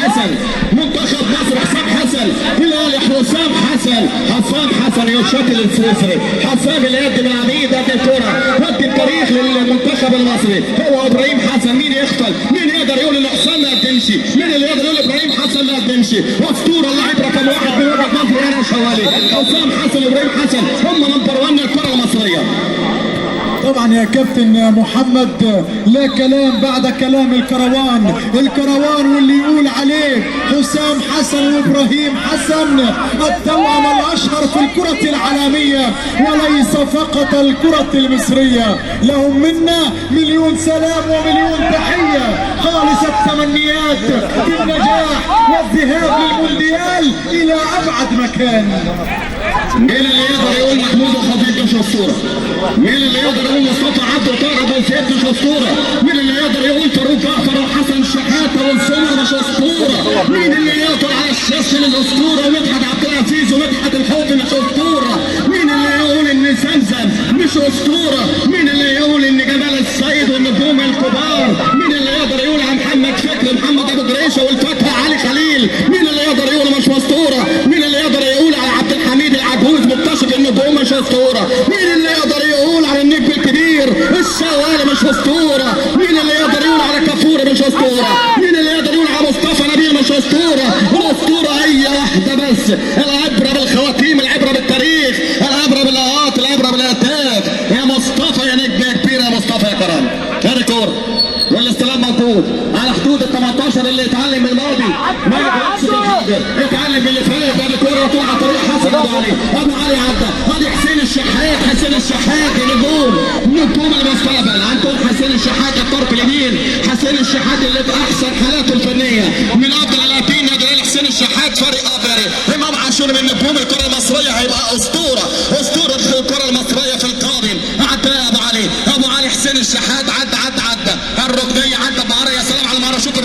حسن، منتخب مصر حسام حسن، هلال حسام حسن، حسام حسن يشكل السويسري، حسام اليد بالعبيد قد الكرة، ودي التاريخ للمنتخب المصري، هو ابراهيم حسن. مين يختل؟ مين يقدر يقول ان حسام ما قدمش؟ مين اللي يقدر يقول ابراهيم حسن ما قدمش؟ اسطوره اللاعب رقم واحد من وجهه نظري انا شوالي، حسام حسن وابراهيم حسن هم نمبر 1 الكرة المصرية. طبعا يا كابتن محمد لا كلام بعد كلام الكروان، الكروان واللي يقول عليه حسام حسن وابراهيم حسن التوأم الاشهر في الكرة العالمية وليس فقط الكرة المصرية. لهم منا مليون سلام ومليون تحية، خالص التمنيات بالنجاح والذهاب للمونديال الى ابعد مكان. مين اللي يقدر يقول محمود الخطيب مش اسطوره؟ مين اللي يقدر يقول مصطفى عبده وطارق ابو سيف مش اسطوره؟ مين اللي يقدر يقول فاروق جعفر وحسن شحاته والسمر مش اسطوره؟ مين اللي يقدر على الشاشه الاسطوره ومدحت عبد العزيز ومدحت الحب مش اسطوره؟ مين اللي يقول ان زمزم مش اسطوره؟ مين اللي يقول ان جمال السيد والنجوم الكبار؟ مين اللي يقدر يقول عن محمد فكري محمد ابو جريشه والفتح علي خليل؟ مين اللي يقدر يقول مش اسطوره؟ مين اللي يقدر يقول على عبد الحميد العجوز مكتشف النجوم مش اسطوره؟ مين اللي يقدر يقول على النجم الكبير الشوالي مش اسطوره؟ مين اللي يقدر يقول على كافوري مش اسطوره؟ مين اللي يقدر يقول على مصطفى نبيل مش اسطوره؟ الاسطوره هي واحده بس، العبره بالخواتيم، العبره بالتاريخ، العبره بالاهات، العبره بالاهداف. يا مصطفى يا نجم يا كبير يا مصطفى يا كرم. هذه كوره والاستلام موجود على حدود ال 18 اللي اتعلم من الماضي ما يقعدش بالحاضر، اتعلم من اللي فات. هذه كوره طول على طريق حسن ابو علي، ابو علي عدى، ادي حسين الشحات، حسين الشحات نجوم نجوم المستقبل. عندهم حسين الشحات الطرف اليمين، حسين الشحات اللي في احسن حالاته الفنيه من افضل اللاعبين. نادي حسين الشحات فريق ابري، امام عاشور من نجوم الكره المصريه، هيبقى اسطوره، اسطوره الكره المصريه في القادم. عدى ابو علي، ابو علي حسين الشحات عدى الركنيه، عدى ابو عري، يا سلام على المهاره، شوط